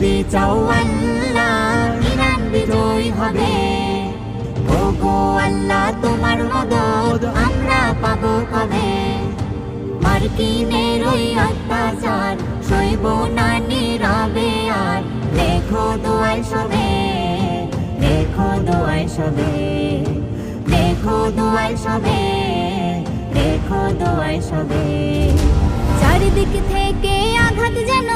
যদি চাও আল্লাহ ইরান বিজয়ী হবে। ওগো আল্লাহ তোমার মদদ আমরা পাবো কবে? মার্কিনের ওই অত্যাচার সইব না নীরবে আর। রেখো দোয়ায় সবে, রেখো দোয়ায় সবে, রেখো দোয়ায় সবে, রেখো দোয়ায় সবে। চারিদিক থেকে আঘাত যেন